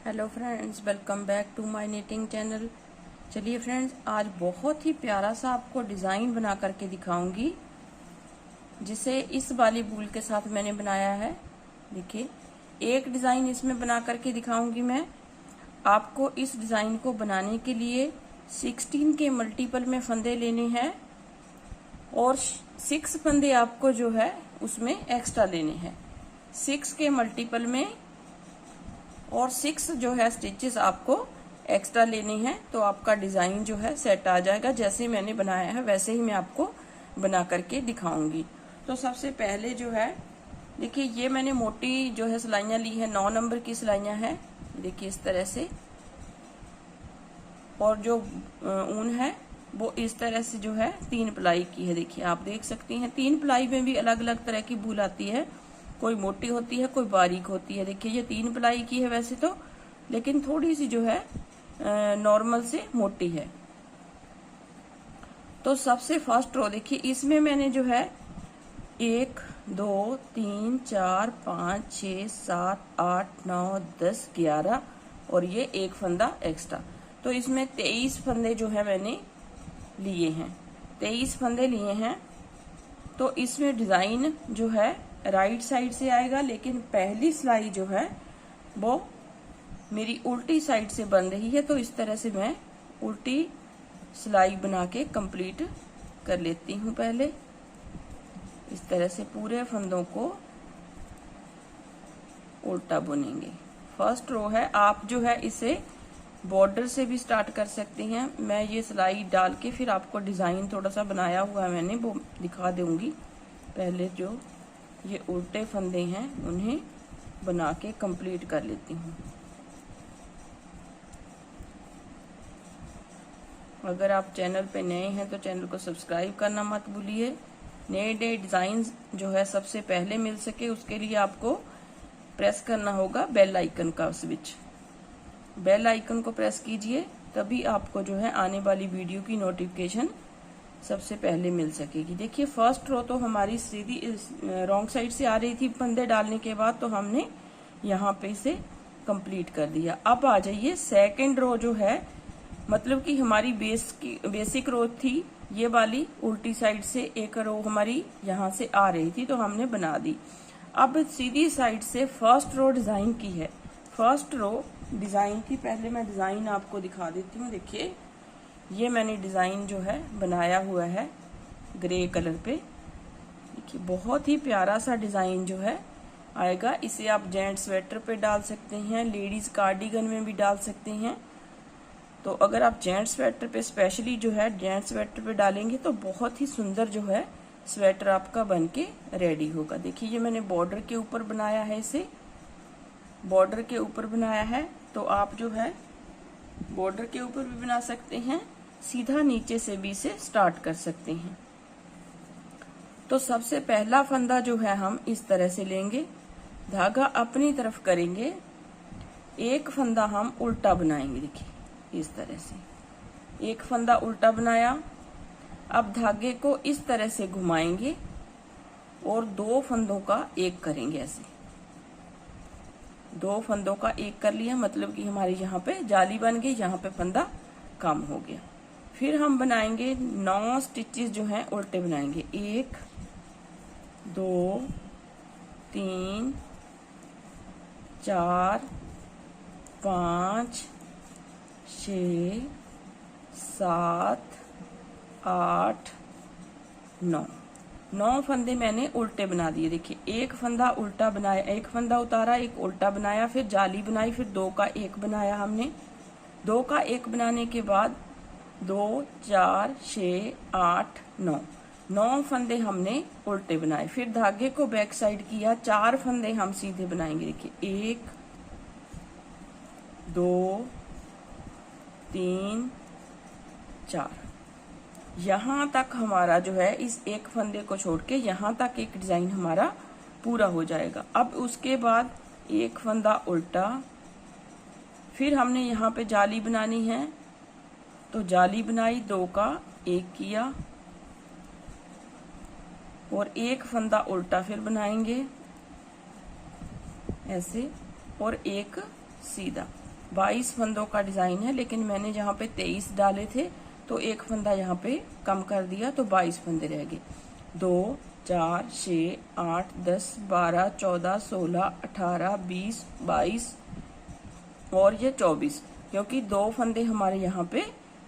Hello friends, welcome back to my knitting channel. चलिए friends, आज बहुत ही प्यारा सा आपको डिज़ाइन बना करके दिखाऊंगी, जिसे इस वाली वूल के साथ मैंने बनाया है। देखिए, एक डिज़ाइन इसमें बना करके दिखाऊंगी मैं आपको। इस डिज़ाइन को बनाने के लिए 16 के मल्टीपल में फंदे लेने हैं और 6 फंदे आपको जो है उसमें एक्स्ट्रा लेने हैं। 6 के मल्टीपल में और 6 जो है स्टिचेस आपको एक्स्ट्रा लेने हैं, तो आपका डिजाइन जो है सेट आ जाएगा। जैसे मैंने बनाया है वैसे ही मैं आपको बना करके दिखाऊंगी। तो सबसे पहले जो है, देखिए ये मैंने मोटी जो है सिलाइयां ली है, 9 नंबर की सिलाइयां हैं। देखिए इस तरह से, और जो ऊन है वो इस तरह से जो है 3 प्लाई की है। देखिए आप देख सकती हैं, 3 प्लाई में भी अलग अलग तरह की वूल आती है, कोई मोटी होती है, कोई बारीक होती है। देखिए ये 3 प्लाई की है वैसे तो, लेकिन थोड़ी सी जो है नॉर्मल से मोटी है। तो सबसे फर्स्ट रो देखिए, इसमें मैंने जो है 1 2 3 4 5 6 7 8 9 10 11 और ये एक फंदा एक्स्ट्रा, तो इसमें 23 फंदे जो है मैंने लिए हैं। 23 फंदे लिए हैं। तो इसमें डिजाइन जो है राइट साइड से आएगा, लेकिन पहली सिलाई जो है वो मेरी उल्टी साइड से बन रही है। तो इस तरह से मैं उल्टी सिलाई बना के कंप्लीट कर लेती हूँ। पहले इस तरह से पूरे फंदों को उल्टा बुनेंगे। फर्स्ट रो है, आप जो है इसे बॉर्डर से भी स्टार्ट कर सकते हैं। मैं ये सिलाई डाल के फिर आपको डिजाइन थोड़ा सा बनाया हुआ है मैंने, वो दिखा दूंगी। पहले जो ये उल्टे फंदे हैं उन्हें बना के कंप्लीट कर लेती हूँ। अगर आप चैनल पे नए हैं तो चैनल को सब्सक्राइब करना मत भूलिए। नए नए डिजाइन जो है सबसे पहले मिल सके, उसके लिए आपको प्रेस करना होगा बेल आइकन का स्विच। बेल आइकन को प्रेस कीजिए, तभी आपको जो है आने वाली वीडियो की नोटिफिकेशन सबसे पहले मिल सकेगी। देखिए फर्स्ट रो तो हमारी सीधी रॉन्ग साइड से आ रही थी फंदे डालने के बाद, तो हमने यहाँ पे इसे कंप्लीट कर दिया। अब आ जाइए सेकंड रो जो है, मतलब कि हमारी बेसिक रो थी ये वाली, उल्टी साइड से एक रो हमारी यहाँ से आ रही थी तो हमने बना दी। अब सीधी साइड से फर्स्ट रो डिजाइन की है। फर्स्ट रो डिजाइन की पहले मैं डिजाइन आपको दिखा देती हूँ। देखिए ये मैंने डिजाइन जो है बनाया हुआ है ग्रे कलर पे। देखिए बहुत ही प्यारा सा डिजाइन जो है आएगा। इसे आप जेंट्स स्वेटर पे डाल सकते हैं, लेडीज कार्डिगन में भी डाल सकते हैं। तो अगर आप जेंट्स स्वेटर पे स्पेशली जो है जेंट्स स्वेटर पे डालेंगे तो बहुत ही सुंदर जो है स्वेटर आपका बन के रेडी होगा। देखिए ये मैंने बॉर्डर के ऊपर बनाया है, इसे बॉर्डर के ऊपर बनाया है। तो आप जो है बॉर्डर के ऊपर भी बना सकते हैं, सीधा नीचे से भी इसे स्टार्ट कर सकते हैं। तो सबसे पहला फंदा जो है हम इस तरह से लेंगे, धागा अपनी तरफ करेंगे, एक फंदा हम उल्टा बनाएंगे। देखिए इस तरह से एक फंदा उल्टा बनाया। अब धागे को इस तरह से घुमाएंगे और 2 फंदों का एक करेंगे। ऐसे 2 फंदों का एक कर लिया, मतलब कि हमारी यहाँ पे जाली बन गई, यहाँ पे फंदा कम हो गया। फिर हम बनाएंगे 9 स्टिचेस जो हैं उल्टे बनाएंगे। 1 2 3 4 5 6 7 8 9 फंदे मैंने उल्टे बना दिए। देखिए एक फंदा उल्टा बनाया, एक फंदा उतारा, एक उल्टा बनाया, फिर जाली बनाई, फिर 2 का एक बनाया हमने। 2 का एक बनाने के बाद 2 4 6 8 9 फंदे हमने उल्टे बनाए। फिर धागे को बैक साइड किया, 4 फंदे हम सीधे बनाएंगे। देखिए 1 2 3 4, यहां तक हमारा जो है इस एक फंदे को छोड़ के यहां तक एक डिजाइन हमारा पूरा हो जाएगा। अब उसके बाद एक फंदा उल्टा, फिर हमने यहाँ पे जाली बनानी है, तो जाली बनाई, 2 का एक किया और एक फंदा उल्टा फिर बनाएंगे ऐसे, और एक सीधा। 22 फंदों का डिजाइन है, लेकिन मैंने जहाँ पे 23 डाले थे तो एक फंदा यहाँ पे कम कर दिया तो 22 फंदे रह गए। 2 4 6 8 10 12 14 16 18 20 22 और ये 24, क्योंकि 2 फंदे हमारे यहाँ पे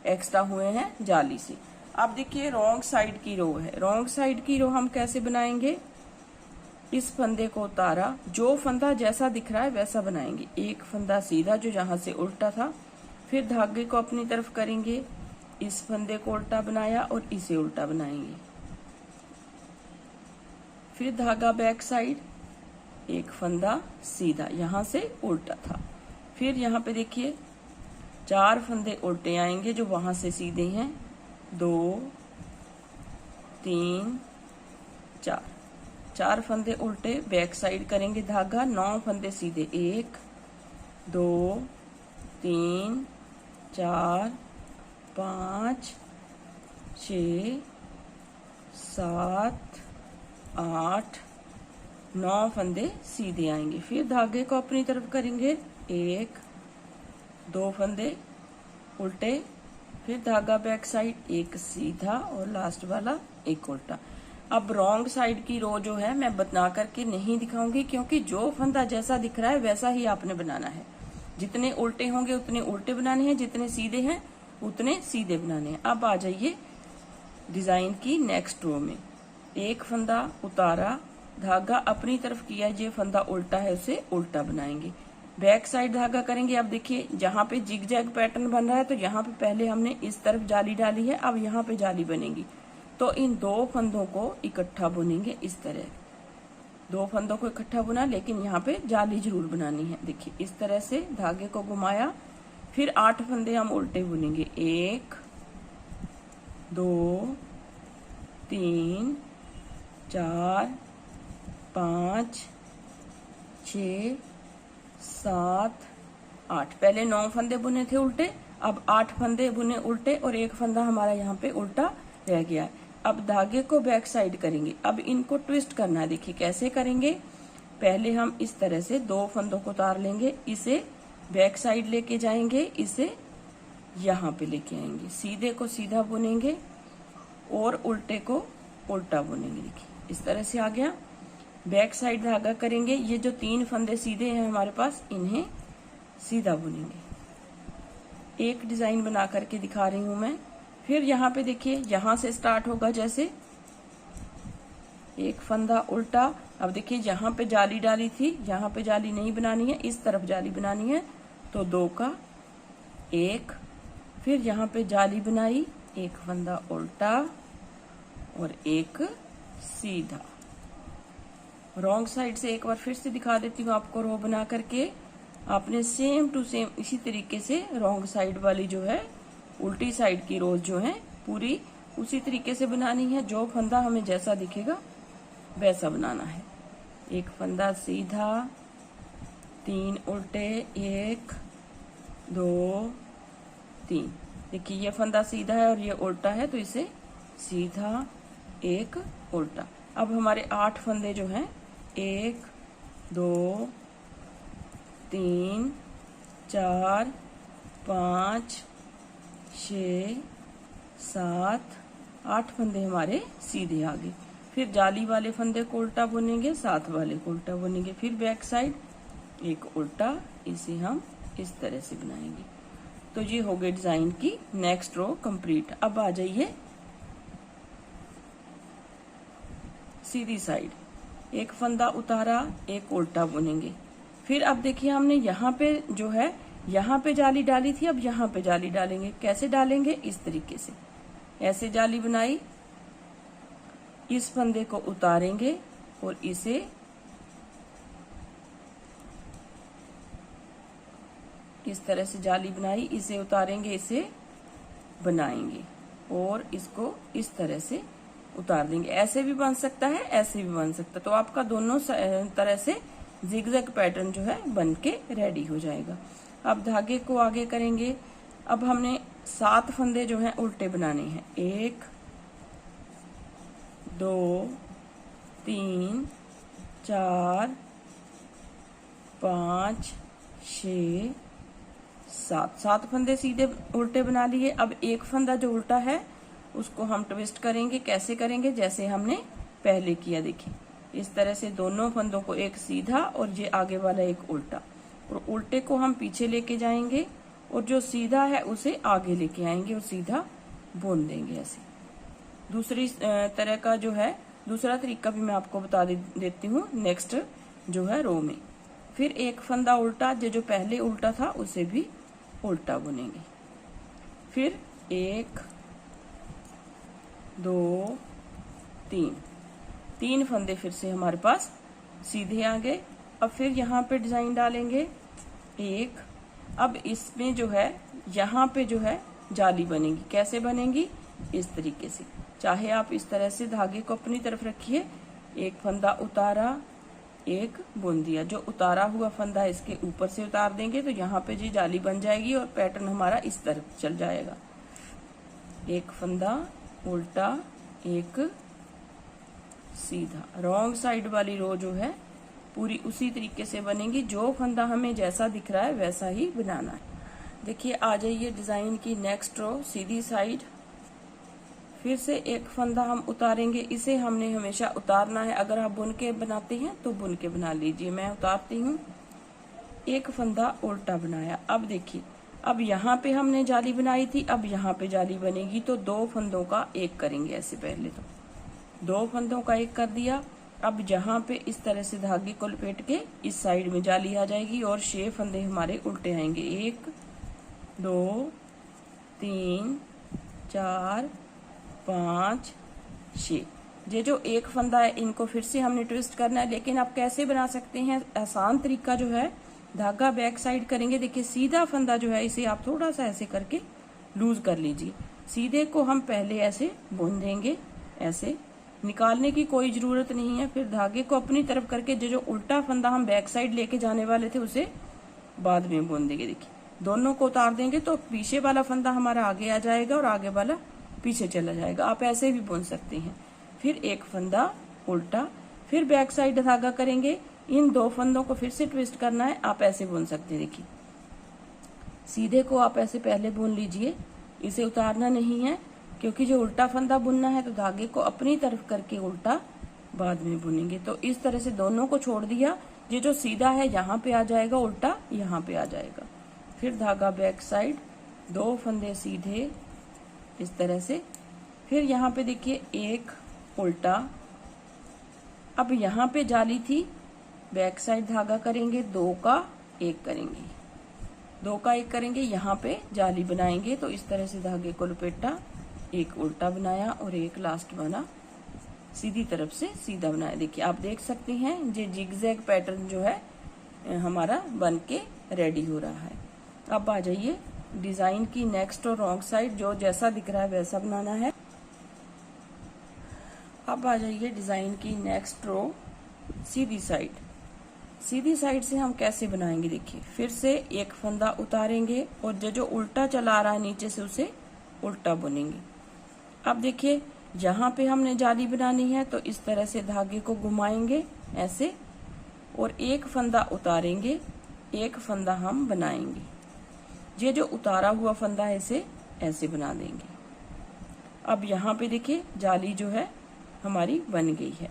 एक्स्ट्रा हुए हैं जाली से। अब देखिए रॉन्ग साइड की रो है। रॉन्ग साइड की रो हम कैसे बनाएंगे? इस फंदे को उतारा, जो फंदा जैसा दिख रहा है वैसा बनाएंगे। एक फंदा सीधा जो जहां से उल्टा था, फिर धागे को अपनी तरफ करेंगे, इस फंदे को उल्टा बनाया और इसे उल्टा बनाएंगे। फिर धागा बैक साइड, एक फंदा सीधा यहां से उल्टा था, फिर यहाँ पे देखिए 4 फंदे उल्टे आएंगे जो वहां से सीधे हैं। 2 3 4 फंदे उल्टे बैक साइड करेंगे धागा। 9 फंदे सीधे, 1 2 3 4 5 6 7 8 9 फंदे सीधे आएंगे। फिर धागे को अपनी तरफ करेंगे, 1 2 फंदे उल्टे, फिर धागा बैक साइड, एक सीधा और लास्ट वाला एक उल्टा। अब रॉन्ग साइड की रो जो है मैं बना करके नहीं दिखाऊंगी, क्योंकि जो फंदा जैसा दिख रहा है वैसा ही आपने बनाना है। जितने उल्टे होंगे उतने उल्टे बनाने हैं, जितने सीधे हैं उतने सीधे बनाने हैं। अब आ जाइए डिजाइन की नेक्स्ट रो में। एक फंदा उतारा, धागा अपनी तरफ किया, ये फंदा उल्टा है उसे उल्टा बनाएंगे। बैक साइड धागा करेंगे। अब देखिए जहां पे जिग जैग पैटर्न बन रहा है तो यहाँ पे पहले हमने इस तरफ जाली डाली है, अब यहाँ पे जाली बनेगी, तो इन 2 फंदों को इकट्ठा बुनेंगे इस तरह। 2 फंदों को इकट्ठा बुना, लेकिन यहाँ पे जाली जरूर बनानी है। देखिए इस तरह से धागे को घुमाया, फिर 8 फंदे हम उल्टे बुनेंगे। 1 2 3 4 5 6 7 8। पहले 9 फंदे बुने थे उल्टे, अब 8 फंदे बुने उल्टे और एक फंदा हमारा यहाँ पे उल्टा रह गया है। अब धागे को बैक साइड करेंगे। अब इनको ट्विस्ट करना है। देखिए कैसे करेंगे? पहले हम इस तरह से 2 फंदों को उतार लेंगे, इसे बैक साइड लेके जाएंगे, इसे यहाँ पे लेके आएंगे, सीधे को सीधा बुनेंगे और उल्टे को उल्टा बुनेंगे। देखिए इस तरह से आ गया। बैक साइड धागा करेंगे, ये जो 3 फंदे सीधे हैं हमारे पास, इन्हें सीधा बुनेंगे। एक डिजाइन बना करके दिखा रही हूं मैं। फिर यहाँ पे देखिए यहां से स्टार्ट होगा, जैसे एक फंदा उल्टा। अब देखिए यहाँ पे जाली डाली थी, यहाँ पे जाली नहीं बनानी है, इस तरफ जाली बनानी है, तो 2 का 1। फिर यहाँ पे जाली बनाई, एक फंदा उल्टा और एक सीधा। रॉन्ग साइड से एक बार फिर से दिखा देती हूँ आपको रो बना करके। आपने सेम टू सेम इसी तरीके से रॉन्ग साइड वाली जो है, उल्टी साइड की रोज जो है पूरी उसी तरीके से बनानी है। जो फंदा हमें जैसा दिखेगा वैसा बनाना है। एक फंदा सीधा, 3 उल्टे, 1 2 3। देखिए ये फंदा सीधा है और ये उल्टा है, तो इसे सीधा, एक उल्टा। अब हमारे 8 फंदे जो हैं, 1 2 3 4 5 6 7 8 फंदे हमारे सीधे आ गए। फिर जाली वाले फंदे को उल्टा बुनेंगे, साथ वाले को उल्टा बुनेंगे, फिर बैक साइड एक उल्टा, इसे हम इस तरह से बनाएंगे। तो ये हो गई डिजाइन की नेक्स्ट रो कंप्लीट। अब आ जाइए सीधी साइड। एक फंदा उतारा, एक उल्टा बुनेंगे। फिर अब देखिए हमने यहाँ पे जो है, यहाँ पे जाली डाली थी, अब यहाँ पे जाली डालेंगे। कैसे डालेंगे? इस तरीके से, ऐसे जाली बनाई, इस फंदे को उतारेंगे और इसे इस तरह से जाली बनाई, इसे उतारेंगे, इसे बनाएंगे और इसको इस तरह से उतार देंगे। ऐसे भी बन सकता है, ऐसे भी बन सकता है, तो आपका दोनों तरह से जिगजैग पैटर्न जो है बन के रेडी हो जाएगा। अब धागे को आगे करेंगे। अब हमने 7 फंदे जो हैं उल्टे बनाने हैं। 1 2 3 4 5 6 7 फंदे सीधे उल्टे बना लिए। अब एक फंदा जो उल्टा है उसको हम ट्विस्ट करेंगे। कैसे करेंगे? जैसे हमने पहले किया। देखिए इस तरह से दोनों फंदों को, एक सीधा और ये आगे वाला एक उल्टा, और उल्टे को हम पीछे लेके जाएंगे और जो सीधा है उसे आगे लेके आएंगे और सीधा बुन देंगे ऐसे। दूसरी तरह का जो है, दूसरा तरीका भी मैं आपको बता देती हूँ नेक्स्ट जो है रो में। फिर एक फंदा उल्टा, जो पहले उल्टा था उसे भी उल्टा बुनेंगे। फिर 1 2 3 फंदे फिर से हमारे पास सीधे आ गए। अब फिर यहाँ पे डिजाइन डालेंगे 1। अब इसमें जो है यहाँ पे जो है जाली बनेगी। कैसे बनेगी? इस तरीके से। चाहे आप इस तरह से धागे को अपनी तरफ रखिए, एक फंदा उतारा, एक बुन दिया। जो उतारा हुआ फंदा इसके ऊपर से उतार देंगे तो यहाँ पे जी जाली बन जाएगी और पैटर्न हमारा इस तरफ चल जाएगा। एक फंदा उल्टा, एक सीधा। रॉन्ग साइड वाली रो जो है पूरी उसी तरीके से बनेगी। जो फंदा हमें जैसा दिख रहा है वैसा ही बनाना है। देखिए आ जाइए डिजाइन की नेक्स्ट रो, सीधी साइड। फिर से एक फंदा हम उतारेंगे। इसे हमने हमेशा उतारना है। अगर आप बुन के बनाते हैं तो बुन के बना लीजिए। मैं उतारती हूँ। एक फंदा उल्टा बनाया। अब देखिए, अब यहाँ पे हमने जाली बनाई थी, अब यहाँ पे जाली बनेगी तो 2 फंदों का एक करेंगे ऐसे। पहले तो 2 फंदों का एक कर दिया। अब यहाँ पे इस तरह से धागे को लपेट के इस साइड में जाली आ जाएगी और 6 फंदे हमारे उल्टे आएंगे। 1 2 3 4 5 6। ये जो एक फंदा है इनको फिर से हमने ट्विस्ट करना है। लेकिन आप कैसे बना सकते हैं? आसान तरीका जो है, धागा बैक साइड करेंगे। देखिए सीधा फंदा जो है इसे आप थोड़ा सा ऐसे करके लूज कर लीजिए। सीधे को हम पहले ऐसे बुन देंगे। ऐसे निकालने की कोई जरूरत नहीं है। फिर धागे को अपनी तरफ करके जो उल्टा फंदा हम बैक साइड लेके जाने वाले थे उसे बाद में बुन देंगे। देखिए दोनों को उतार देंगे तो पीछे वाला फंदा हमारा आगे आ जाएगा और आगे वाला पीछे चला जाएगा। आप ऐसे भी बुन सकते हैं। फिर एक फंदा उल्टा, फिर बैक साइड धागा करेंगे। इन 2 फंदों को फिर से ट्विस्ट करना है। आप ऐसे बुन सकते हैं। देखिए सीधे को आप ऐसे पहले बुन लीजिए, इसे उतारना नहीं है क्योंकि जो उल्टा फंदा बुनना है तो धागे को अपनी तरफ करके उल्टा बाद में बुनेंगे। तो इस तरह से दोनों को छोड़ दिया। ये जो सीधा है यहाँ पे आ जाएगा, उल्टा यहाँ पे आ जाएगा। फिर धागा बैक साइड, 2 फंदे सीधे इस तरह से। फिर यहाँ पे देखिए एक उल्टा। अब यहाँ पे जाली थी, बैक साइड धागा करेंगे, 2 का 1 करेंगे, 2 का 1 करेंगे। यहाँ पे जाली बनाएंगे तो इस तरह से धागे को लपेटा, एक उल्टा बनाया और एक लास्ट बना सीधी तरफ से सीधा बनाया। देखिए आप देख सकते हैं ये जिगजैग पैटर्न जो है हमारा बन के रेडी हो रहा है। अब आ जाइए डिजाइन की नेक्स्ट और रॉन्ग साइड। जो जैसा दिख रहा है वैसा बनाना है। अब आ जाइए डिजाइन की नेक्स्ट रो, सीधी साइड। सीधी साइड से हम कैसे बनाएंगे? देखिए फिर से एक फंदा उतारेंगे और जो उल्टा चला आ रहा है नीचे से उसे उल्टा बुनेंगे। अब देखिए यहाँ पे हमने जाली बनानी है तो इस तरह से धागे को घुमाएंगे ऐसे और एक फंदा उतारेंगे, एक फंदा हम बनाएंगे। ये जो उतारा हुआ फंदा है इसे ऐसे बना देंगे। अब यहाँ पे देखिए जाली जो है हमारी बन गई है।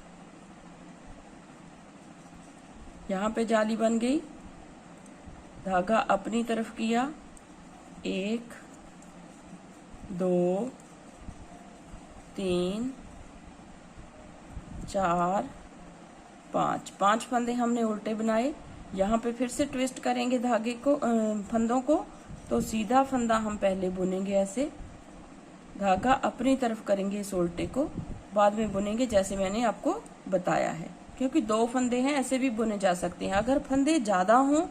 यहाँ पे जाली बन गई, धागा अपनी तरफ किया, 1 2 3 4 5 फंदे हमने उल्टे बनाए। यहाँ पे फिर से ट्विस्ट करेंगे धागे को, फंदों को। तो सीधा फंदा हम पहले बुनेंगे ऐसे, धागा अपनी तरफ करेंगे, इस उल्टे को बाद में बुनेंगे जैसे मैंने आपको बताया है। क्योंकि 2 फंदे हैं ऐसे भी बुने जा सकते हैं। अगर फंदे ज्यादा हों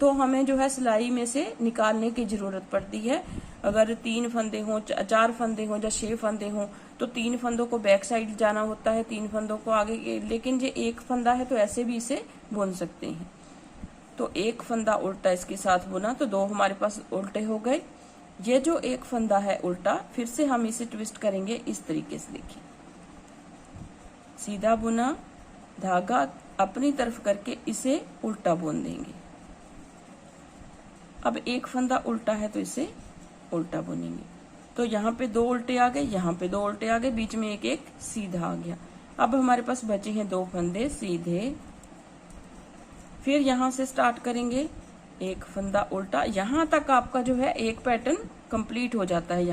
तो हमें जो है सिलाई में से निकालने की जरूरत पड़ती है। अगर 3 फंदे हों, 4 फंदे हों या 6 फंदे हों तो 3 फंदों को बैक साइड जाना होता है, 3 फंदों को आगे। लेकिन ये एक फंदा है तो ऐसे भी इसे बुन सकते हैं। तो एक फंदा उल्टा इसके साथ बुना तो 2 हमारे पास उल्टे हो गए। ये जो एक फंदा है उल्टा, फिर से हम इसे ट्विस्ट करेंगे इस तरीके से। देखिए सीधा बुना, धागा अपनी तरफ करके इसे उल्टा बुन देंगे। अब एक फंदा उल्टा है तो इसे उल्टा बुनेंगे। तो यहाँ पे 2 उल्टे आ गए, यहाँ पे 2 उल्टे आ गए, बीच में एक एक सीधा आ गया। अब हमारे पास बचे हैं 2 फंदे सीधे। फिर यहाँ से स्टार्ट करेंगे, एक फंदा उल्टा। यहाँ तक आपका जो है एक पैटर्न कंप्लीट हो जाता है।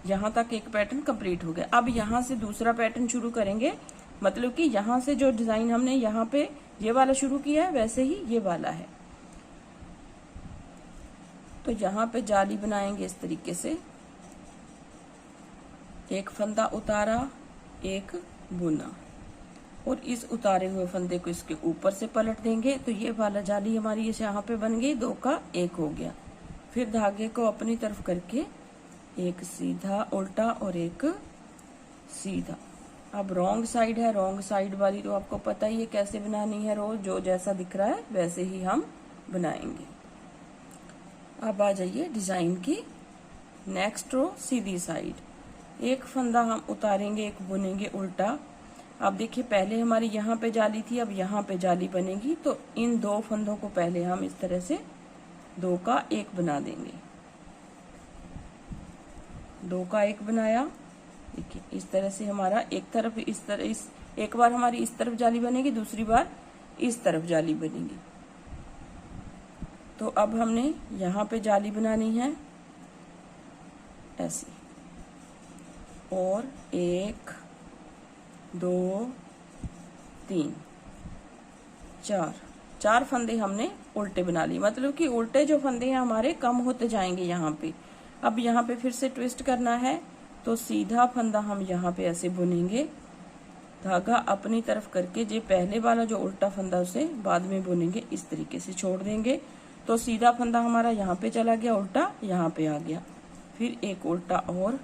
यहाँ तक एक पैटर्न कंप्लीट हो गया। अब यहाँ से दूसरा पैटर्न शुरू करेंगे, मतलब कि यहाँ से जो डिजाइन हमने यहाँ पे ये वाला शुरू किया है वैसे ही ये वाला है। तो यहाँ पे जाली बनाएंगे इस तरीके से, एक फंदा उतारा, एक बुना, और इस उतारे हुए फंदे को इसके ऊपर से पलट देंगे। तो ये वाला जाली हमारी इस यहाँ पे बन गई, 2 का 1 हो गया। फिर धागे को अपनी तरफ करके एक सीधा उल्टा और एक सीधा। अब रॉन्ग साइड है, रॉन्ग साइड वाली तो आपको पता ही है कैसे बनानी है, रोज जो जैसा दिख रहा है वैसे ही हम बनाएंगे। अब आ जाइए डिजाइन की नेक्स्ट रो, सीधी साइड। एक फंदा हम उतारेंगे, एक बुनेंगे उल्टा। अब देखिए पहले हमारी यहाँ पे जाली थी, अब यहाँ पे जाली बनेगी। तो इन 2 फंदों को पहले हम इस तरह से 2 का 1 बना देंगे। 2 का 1 बनाया, देखिए इस तरह से हमारा एक तरफ इस तरह, इस एक बार हमारी इस तरफ जाली बनेगी, दूसरी बार इस तरफ जाली बनेगी। तो अब हमने यहाँ पे जाली बनानी है ऐसी, और 1 2 3 4 फंदे हमने उल्टे बना लिए। मतलब कि उल्टे जो फंदे हैं हमारे कम होते जाएंगे यहाँ पे। अब यहाँ पे फिर से ट्विस्ट करना है, तो सीधा फंदा हम यहाँ पे ऐसे बुनेंगे, धागा अपनी तरफ करके। जो पहले वाला जो उल्टा फंदा उसे बाद में बुनेंगे, इस तरीके से छोड़ देंगे। तो सीधा फंदा हमारा यहाँ पे चला गया, उल्टा यहाँ पे आ गया। फिर एक उल्टा और,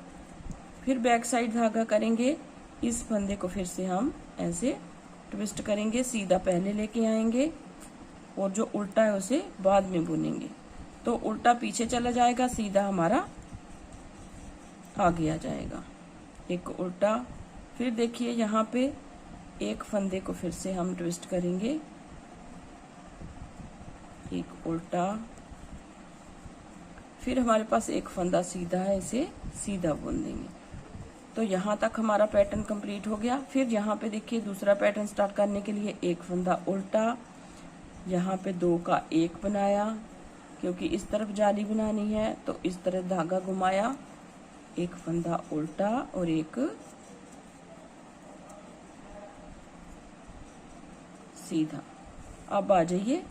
फिर बैक साइड धागा करेंगे, इस फंदे को फिर से हम ऐसे ट्विस्ट करेंगे, सीधा पहले लेके आएंगे और जो उल्टा है उसे बाद में बुनेंगे। तो उल्टा पीछे चला जाएगा, सीधा हमारा आगे आ जाएगा। एक उल्टा, फिर देखिए यहाँ पे एक फंदे को फिर से हम ट्विस्ट करेंगे, एक उल्टा, फिर हमारे पास एक फंदा सीधा है, इसे सीधा बुन देंगे। तो यहाँ तक हमारा पैटर्न कंप्लीट हो गया। फिर यहाँ पे देखिए दूसरा पैटर्न स्टार्ट करने के लिए एक फंदा उल्टा, यहाँ पे 2 का 1 बनाया, क्योंकि इस तरफ जाली बनानी है तो इस तरफ धागा घुमाया, एक फंदा उल्टा और एक सीधा। अब आ जाइए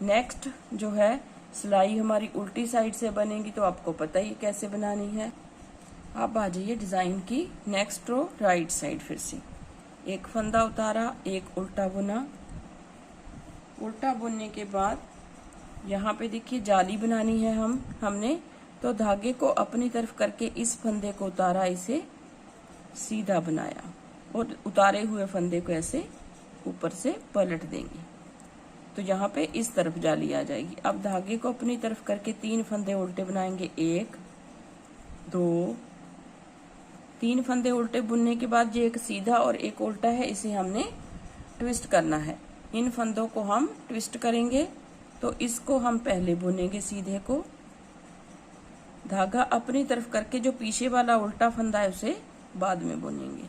नेक्स्ट जो है सिलाई हमारी उल्टी साइड से बनेगी, तो आपको पता ही कैसे बनानी है। अब आ जाइए डिजाइन की नेक्स्ट रो, राइट साइड। फिर से एक फंदा उतारा, एक उल्टा बुना। उल्टा बुनने के बाद यहाँ पे देखिए जाली बनानी है हमने, तो धागे को अपनी तरफ करके इस फंदे को उतारा, इसे सीधा बनाया और उतारे हुए फंदे को ऐसे ऊपर से पलट देंगे। तो यहाँ पे इस तरफ जाली आ जाएगी। अब धागे को अपनी तरफ करके 3 फंदे उल्टे बनाएंगे, 1 2 3 फंदे उल्टे बुनने के बाद जो एक सीधा और एक उल्टा है इसे हमने ट्विस्ट करना है। इन फंदों को हम ट्विस्ट करेंगे, तो इसको हम पहले बुनेंगे सीधे को, धागा अपनी तरफ करके जो पीछे वाला उल्टा फंदा है उसे बाद में बुनेंगे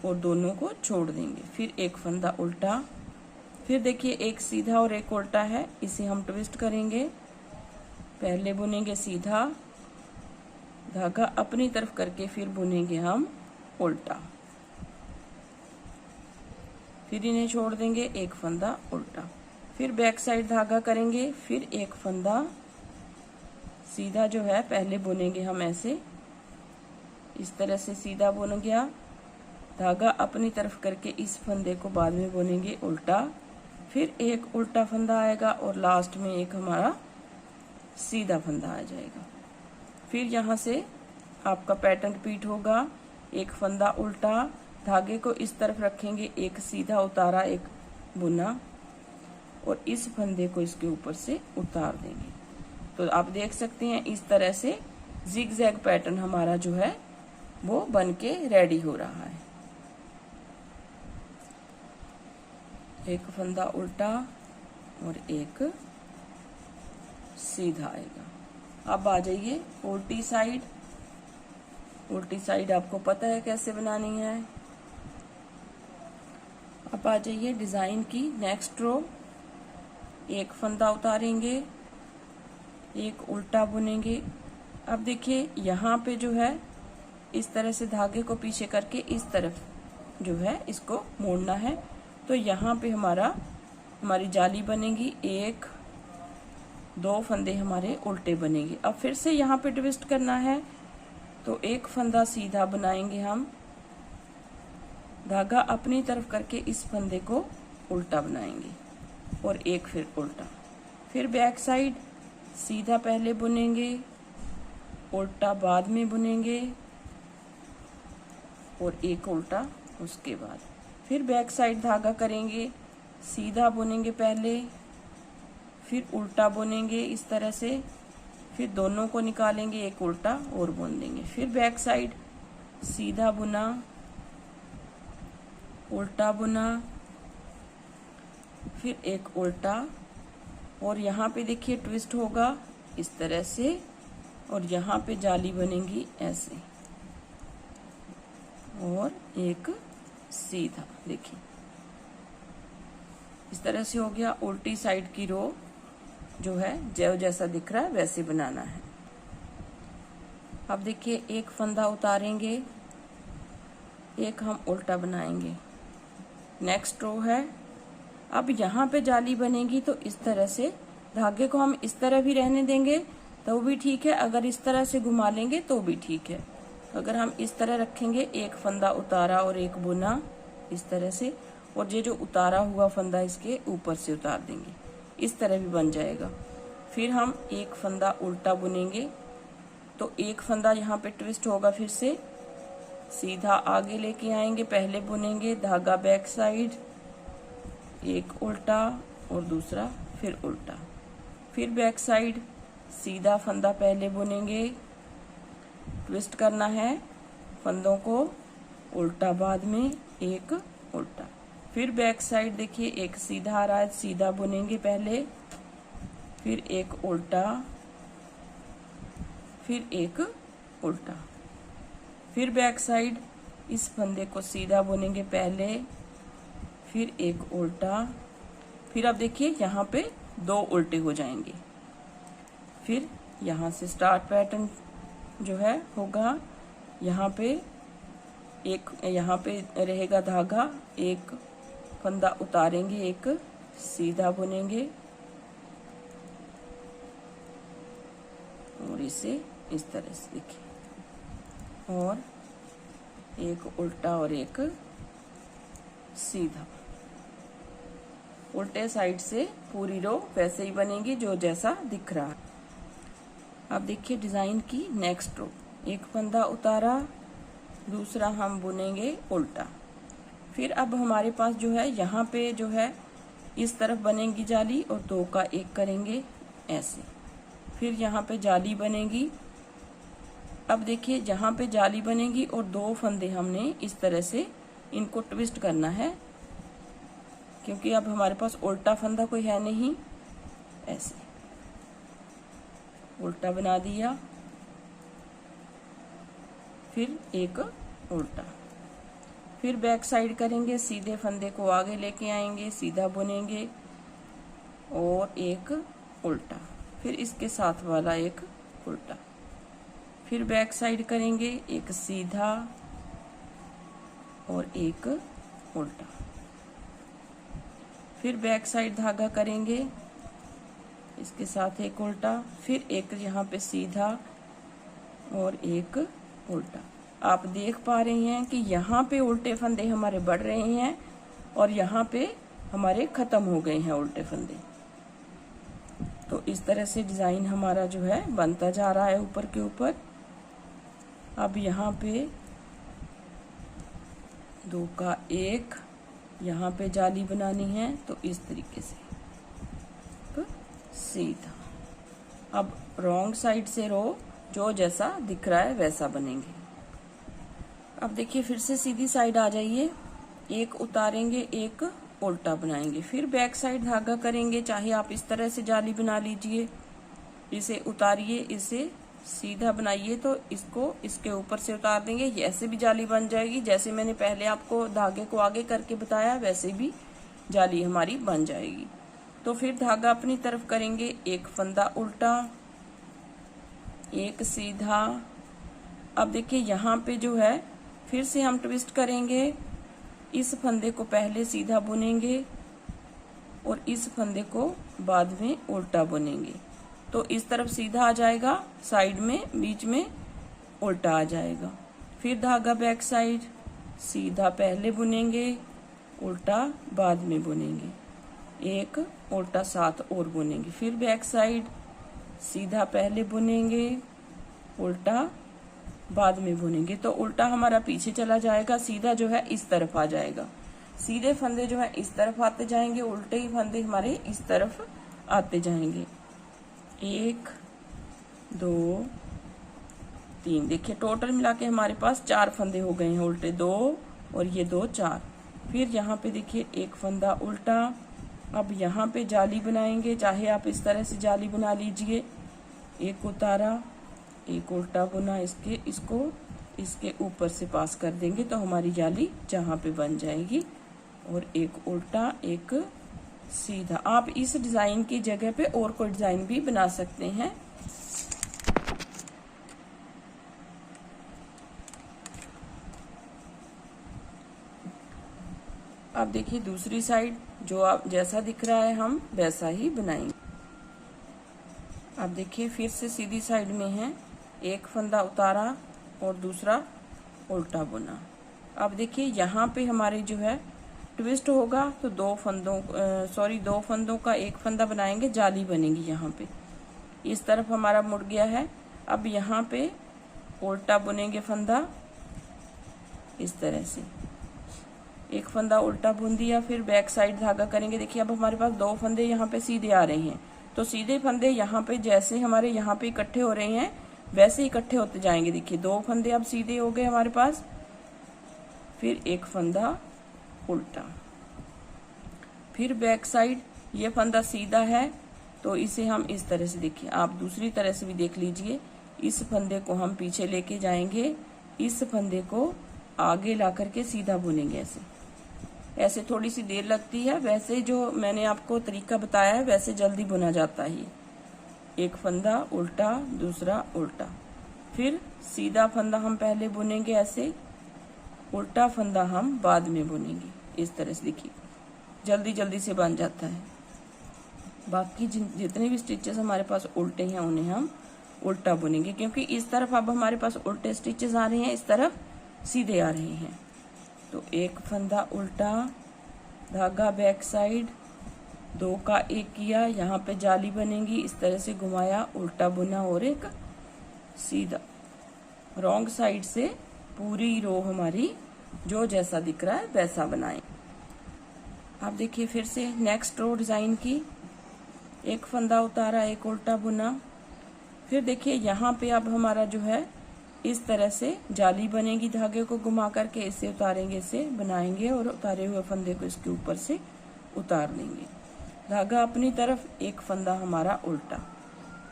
और दोनों को छोड़ देंगे। फिर एक फंदा उल्टा, फिर देखिए एक सीधा और एक उल्टा है, इसे हम ट्विस्ट करेंगे, पहले बुनेंगे सीधा, धागा अपनी तरफ करके फिर बुनेंगे हम उल्टा, फिर इन्हें छोड़ देंगे, एक फंदा उल्टा, फिर बैक साइड धागा करेंगे, फिर एक फंदा सीधा जो है पहले बुनेंगे हम ऐसे, इस तरह से सीधा बुन गया, धागा अपनी तरफ करके इस फंदे को बाद में बुनेंगे उल्टा, फिर एक उल्टा फंदा आएगा और लास्ट में एक हमारा सीधा फंदा आ जाएगा। फिर यहाँ से आपका पैटर्न रिपीट होगा, एक फंदा उल्टा, धागे को इस तरफ रखेंगे, एक सीधा उतारा, एक बुना और इस फंदे को इसके ऊपर से उतार देंगे। तो आप देख सकते हैं इस तरह से जिग जैग पैटर्न हमारा जो है वो बन के रेडी हो रहा है। एक फंदा उल्टा और एक सीधा आएगा। अब आ जाइए उल्टी साइड। उल्टी साइड आपको पता है कैसे बनानी है। अब आ जाइए डिजाइन की नेक्स्ट रो। एक फंदा उतारेंगे, एक उल्टा बुनेंगे। अब देखिए यहाँ पे जो है इस तरह से धागे को पीछे करके इस तरफ जो है इसको मोड़ना है। तो यहाँ पे हमारी जाली बनेगी, एक दो फंदे हमारे उल्टे बनेंगे। अब फिर से यहाँ पे ट्विस्ट करना है, तो एक फंदा सीधा बनाएंगे हम, धागा अपनी तरफ करके इस फंदे को उल्टा बनाएंगे और एक फिर उल्टा। फिर बैक साइड सीधा पहले बुनेंगे, उल्टा बाद में बुनेंगे और एक उल्टा उसके बाद। फिर बैक साइड धागा करेंगे, सीधा बुनेंगे पहले, फिर उल्टा बुनेंगे इस तरह से, फिर दोनों को निकालेंगे, एक उल्टा और बुन देंगे। फिर बैक साइड सीधा बुना, उल्टा बुना, फिर एक उल्टा, और यहाँ पे देखिए ट्विस्ट होगा इस तरह से, और यहाँ पे जाली बनेगी ऐसे, और एक सीधा। देखिए इस तरह से हो गया। उल्टी साइड की रो जो है जैसा दिख रहा है वैसे बनाना है। अब देखिए एक फंदा उतारेंगे, एक हम उल्टा बनाएंगे। नेक्स्ट रो है। अब यहाँ पे जाली बनेगी, तो इस तरह से धागे को हम इस तरह भी रहने देंगे तो भी ठीक है, अगर इस तरह से घुमा लेंगे तो भी ठीक है। अगर हम इस तरह रखेंगे, एक फंदा उतारा और एक बुना इस तरह से, और ये जो उतारा हुआ फंदा इसके ऊपर से उतार देंगे, इस तरह भी बन जाएगा। फिर हम एक फंदा उल्टा बुनेंगे, तो एक फंदा यहाँ पे ट्विस्ट होगा, फिर से सीधा आगे लेके आएंगे, पहले बुनेंगे धागा बैक साइड, एक उल्टा और दूसरा फिर उल्टा। फिर बैक साइड सीधा फंदा पहले बुनेंगे, ट्विस्ट करना है फंदों को, उल्टा बाद में, एक उल्टा। फिर बैक साइड देखिए एक सीधा आ रहा है, सीधा बुनेंगे पहले, फिर एक उल्टा, फिर एक उल्टा। फिर बैक साइड इस फंदे को सीधा बुनेंगे पहले, फिर एक उल्टा। फिर अब देखिए यहाँ पे दो उल्टे हो जाएंगे। फिर यहाँ से स्टार्ट पैटर्न जो है होगा, यहाँ पे रहेगा धागा, एक फंदा उतारेंगे, एक सीधा बुनेंगे और इसे इस तरह से देखिए, और एक उल्टा और एक सीधा। उल्टे साइड से पूरी रो वैसे ही बनेगी जो जैसा दिख रहा है। अब देखिए डिजाइन की नेक्स्ट रो। एक फंदा उतारा, दूसरा हम बुनेंगे उल्टा। फिर अब हमारे पास जो है यहाँ पे जो है इस तरफ बनेगी जाली, और दो का एक करेंगे ऐसे। फिर यहाँ पे जाली बनेगी। अब देखिए जहाँ पे जाली बनेगी और दो फंदे हमने इस तरह से इनको ट्विस्ट करना है, क्योंकि अब हमारे पास उल्टा फंदा कोई है नहीं। ऐसे उल्टा बना दिया, फिर एक उल्टा। फिर बैक साइड करेंगे, सीधे फंदे को आगे लेके आएंगे, सीधा बुनेंगे और एक उल्टा। फिर इसके साथ वाला एक उल्टा। फिर बैक साइड करेंगे, एक सीधा और एक उल्टा। फिर बैक साइड धागा करेंगे, इसके साथ एक उल्टा, फिर एक यहाँ पे सीधा और एक उल्टा। आप देख पा रहे हैं कि यहाँ पे उल्टे फंदे हमारे बढ़ रहे हैं और यहाँ पे हमारे खत्म हो गए हैं उल्टे फंदे। तो इस तरह से डिजाइन हमारा जो है बनता जा रहा है ऊपर के ऊपर। अब यहाँ पे दो का एक, यहाँ पे जाली बनानी है तो इस तरीके से सीधा। अब रॉन्ग साइड से रो जो जैसा दिख रहा है वैसा बनेंगे। अब देखिए फिर से सीधी साइड आ जाइए, एक उतारेंगे, एक उल्टा बनाएंगे। फिर बैक साइड धागा करेंगे, चाहे आप इस तरह से जाली बना लीजिए इसे उतारिए, इसे सीधा बनाइए तो इसको इसके ऊपर से उतार देंगे, ऐसे भी जाली बन जाएगी। जैसे मैंने पहले आपको धागे को आगे करके बताया वैसे भी जाली हमारी बन जाएगी। तो फिर धागा अपनी तरफ करेंगे, एक फंदा उल्टा, एक सीधा। अब देखिए यहाँ पे जो है फिर से हम ट्विस्ट करेंगे, इस फंदे को पहले सीधा बुनेंगे और इस फंदे को बाद में उल्टा बुनेंगे। तो इस तरफ सीधा आ जाएगा, साइड में बीच में उल्टा आ जाएगा। फिर धागा बैक साइड, सीधा पहले बुनेंगे, उल्टा बाद में बुनेंगे, एक उल्टा साथ और बुनेंगे। फिर बैक साइड, सीधा पहले बुनेंगे, उल्टा बाद में बुनेंगे। तो उल्टा हमारा पीछे चला जाएगा, सीधा जो है इस तरफ आ जाएगा। सीधे फंदे जो है इस तरफ आते जाएंगे, उल्टे ही फंदे हमारे इस तरफ आते जाएंगे। 1 2 3, देखिए टोटल मिला के हमारे पास 4 फंदे हो गए हैं उल्टे, 2 और ये 2 4। फिर यहाँ पे देखिए एक फंदा उल्टा। अब यहाँ पे जाली बनाएंगे, चाहे आप इस तरह से जाली बना लीजिए, एक उतारा, एक उल्टा बुना, इसको इसके ऊपर से पास कर देंगे तो हमारी जाली जहाँ पे बन जाएगी, और एक उल्टा एक सीधा। आप इस डिजाइन की जगह पे और कोई डिजाइन भी बना सकते हैं। अब देखिए दूसरी साइड जो आप जैसा दिख रहा है हम वैसा ही बनाएंगे। अब देखिए फिर से सीधी साइड में है, एक फंदा उतारा और दूसरा उल्टा बुना। अब देखिए यहाँ पे हमारे जो है ट्विस्ट होगा तो दो फंदों का एक फंदा बनाएंगे, जाली बनेगी यहाँ पे। इस तरफ हमारा मुड़ गया है। अब यहाँ पे उल्टा बुनेंगे फंदा इस तरह से, एक फंदा उल्टा बुन दिया, फिर बैक साइड धागा करेंगे। देखिए अब हमारे पास 2 फंदे यहाँ पे सीधे आ रहे हैं, तो सीधे फंदे यहाँ पे जैसे हमारे यहाँ पे इकट्ठे हो रहे हैं वैसे इकट्ठे होते जाएंगे। देखिए 2 फंदे अब सीधे हो गए हमारे पास, फिर एक फंदा उल्टा, फिर बैक साइड। ये फंदा सीधा है तो इसे हम इस तरह से, देखिए आप दूसरी तरह से भी देख लीजिए, इस फंदे को हम पीछे लेके जाएंगे, इस फंदे को आगे ला करके सीधा बुनेंगे। ऐसे थोड़ी सी देर लगती है, वैसे जो मैंने आपको तरीका बताया है वैसे जल्दी बुना जाता है। एक फंदा उल्टा, दूसरा उल्टा, फिर सीधा फंदा हम पहले बुनेंगे ऐसे, उल्टा फंदा हम बाद में बुनेंगे। इस तरह से देखिए जल्दी जल्दी से बन जाता है। बाकी जितने भी स्टिचेस हमारे पास उल्टे हैं उन्हें हम उल्टा बुनेंगे, क्योंकि इस तरफ अब हमारे पास उल्टे स्टिचेस आ रहे हैं, इस तरफ सीधे आ रहे हैं। तो एक फंदा उल्टा, धागा बैक साइड, 2 का 1 किया, यहाँ पे जाली बनेगी, इस तरह से घुमाया, उल्टा बुना और एक सीधा। रॉन्ग साइड से पूरी रो हमारी जो जैसा दिख रहा है वैसा बनाएं। आप देखिए फिर से नेक्स्ट रो डिजाइन की, एक फंदा उतारा, एक उल्टा बुना, फिर देखिए यहाँ पे अब हमारा जो है इस तरह से जाली बनेगी, धागे को घुमा करके इसे उतारेंगे, इसे बनाएंगे और उतारे हुए फंदे को इसके ऊपर से उतार देंगे। धागा अपनी तरफ, एक फंदा हमारा उल्टा।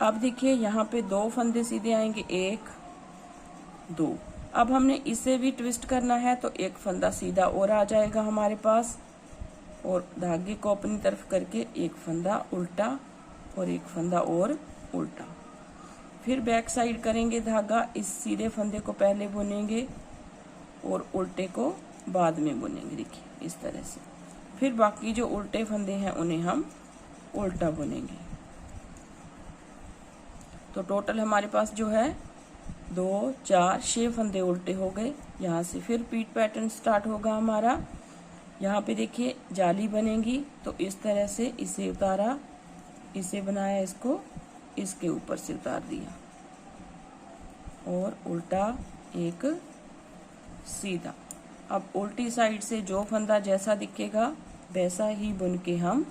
अब देखिए यहाँ पे 2 फंदे सीधे आएंगे, 1 2। अब हमने इसे भी ट्विस्ट करना है तो एक फंदा सीधा और आ जाएगा हमारे पास, और धागे को अपनी तरफ करके एक फंदा उल्टा और एक फंदा और उल्टा। फिर बैक साइड करेंगे धागा, इस सीधे फंदे को पहले बुनेंगे और उल्टे को बाद में बुनेंगे, देखिए इस तरह से। फिर बाकी जो उल्टे फंदे हैं उन्हें हम उल्टा बुनेंगे। तो टोटल हमारे पास जो है 2 4 6 फंदे उल्टे हो गए। यहाँ से फिर पीट पैटर्न स्टार्ट होगा हमारा। यहाँ पे देखिए जाली बनेगी, तो इस तरह से इसे उतारा, इसे बनाया, इसको इसके ऊपर से उतार दिया और उल्टा एक सीधा। अब उल्टी साइड से जो फंदा जैसा दिखेगा वैसा ही बुन के हम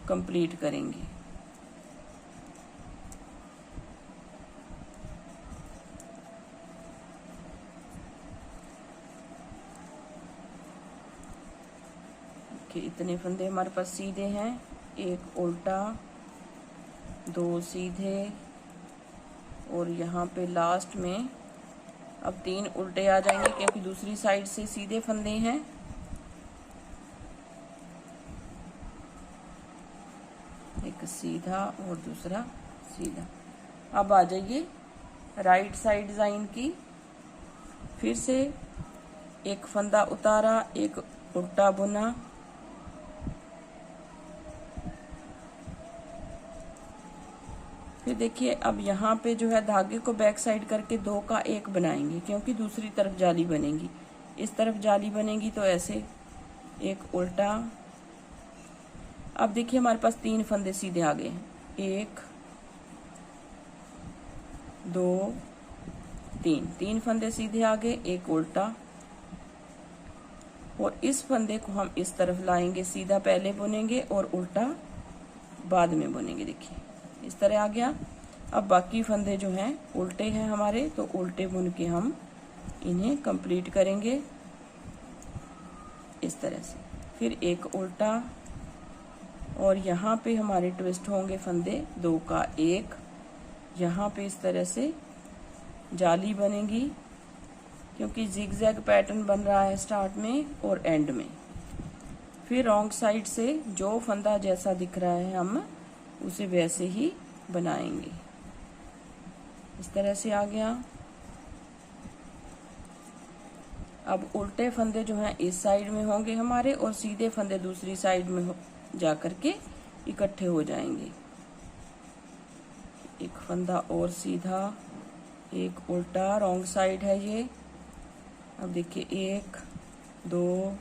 कंप्लीट करेंगे। कि इतने फंदे हमारे पास सीधे हैं, एक उल्टा, 2 सीधे, और यहाँ पे लास्ट में अब 3 उल्टे आ जाएंगे क्योंकि दूसरी साइड से सीधे फंदे हैं। एक सीधा और दूसरा सीधा। अब आ जाइए राइट साइड डिजाइन की। फिर से एक फंदा उतारा, एक उल्टा बुना, फिर देखिए अब यहाँ पे जो है धागे को बैक साइड करके 2 का 1 बनाएंगे क्योंकि दूसरी तरफ जाली बनेगी। इस तरफ जाली बनेगी तो ऐसे एक उल्टा। अब देखिए हमारे पास 3 फंदे सीधे आ गए हैं, 1 2 3 फंदे सीधे आ गए, एक उल्टा। और इस फंदे को हम इस तरफ लाएंगे, सीधा पहले बुनेंगे और उल्टा बाद में बुनेंगे। देखिए इस तरह आ गया। अब बाकी फंदे जो हैं उल्टे हैं हमारे, तो उल्टे बुन के हम इन्हें कंप्लीट करेंगे इस तरह से। फिर एक उल्टा और यहाँ पे हमारे ट्विस्ट होंगे फंदे 2 का 1। यहाँ पे इस तरह से जाली बनेगी क्योंकि जिगजैग पैटर्न बन रहा है स्टार्ट में और एंड में। फिर रॉन्ग साइड से जो फंदा जैसा दिख रहा है हम उसे वैसे ही बनाएंगे। इस तरह से आ गया। अब उल्टे फंदे जो हैं इस साइड में होंगे हमारे और सीधे फंदे दूसरी साइड में जा करके इकट्ठे हो जाएंगे। एक फंदा और सीधा, एक उल्टा, रॉन्ग साइड है ये। अब देखिए 1 2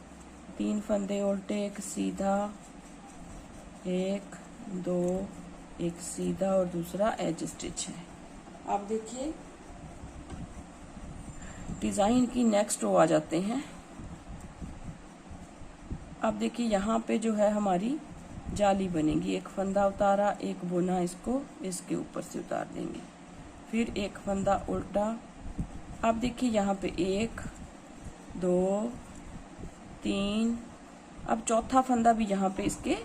3 फंदे उल्टे, एक सीधा, 1 2 एक सीधा और दूसरा एज स्टिच है। अब देखिए डिजाइन की नेक्स्ट रो आ जाते हैं। अब देखिए यहाँ पे जो है हमारी जाली बनेगी। एक फंदा उतारा, एक बुना, इसको इसके ऊपर से उतार देंगे। फिर एक फंदा उल्टा। अब देखिए यहाँ पे 1 2 3। अब चौथा फंदा भी यहाँ पे इसके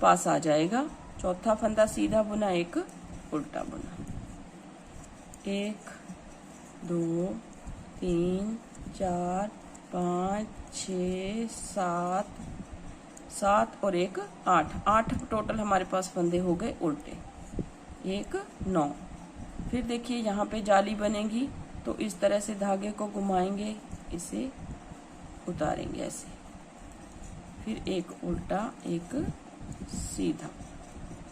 पास आ जाएगा। चौथा फंदा सीधा बुना, एक उल्टा बुना, 1 2 3 4 5 6 7 और एक 8 टोटल हमारे पास फंदे हो गए उल्टे। 1 9। फिर देखिए यहाँ पे जाली बनेगी तो इस तरह से धागे को घुमाएंगे, इसे उतारेंगे ऐसे। फिर एक उल्टा, एक सीधा।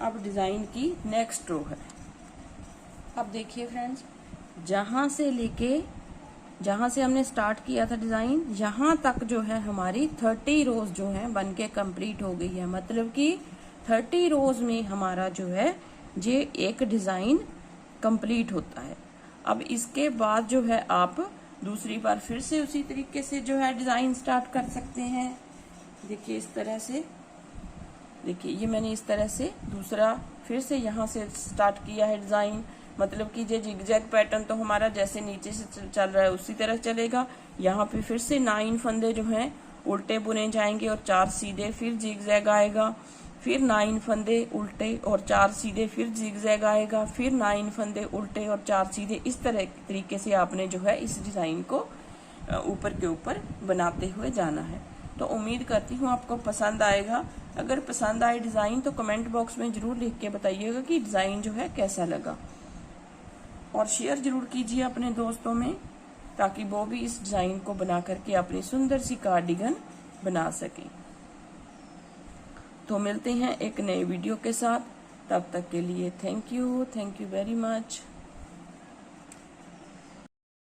अब डिजाइन की नेक्स्ट रो है। अब देखिए फ्रेंड्स, जहां से हमने स्टार्ट किया था डिजाइन, यहाँ तक जो है हमारी 30 रोज जो है बनके कंप्लीट हो गई है। मतलब कि 30 रोज में हमारा जो है ये एक डिजाइन कंप्लीट होता है। अब इसके बाद जो है आप दूसरी बार फिर से उसी तरीके से जो है डिजाइन स्टार्ट कर सकते हैं। देखिए इस तरह से, देखिए ये मैंने इस तरह से दूसरा फिर से यहाँ से स्टार्ट किया है डिजाइन। मतलब कि ये जिगजैग पैटर्न तो हमारा जैसे नीचे से चल रहा है उसी तरह चलेगा। यहाँ पे फिर से 9 फंदे जो हैं उल्टे बुने जाएंगे और 4 सीधे, फिर जिगजैग आएगा। फिर 9 फंदे उल्टे और 4 सीधे, फिर जिगजैग आएगा। फिर 9 फंदे उल्टे और 4 सीधे। इस तरह तरीके से आपने जो है इस डिजाइन को ऊपर के ऊपर बनाते हुए जाना है। तो उम्मीद करती हूँ आपको पसंद आएगा। अगर पसंद आए डिजाइन तो कमेंट बॉक्स में जरूर लिख के बताइएगा कि डिजाइन जो है कैसा लगा, और शेयर जरूर कीजिए अपने दोस्तों में ताकि वो भी इस डिजाइन को बना करके अपनी सुंदर सी कार्डिगन बना सकें। तो मिलते हैं एक नए वीडियो के साथ, तब तक के लिए थैंक यू वेरी मच।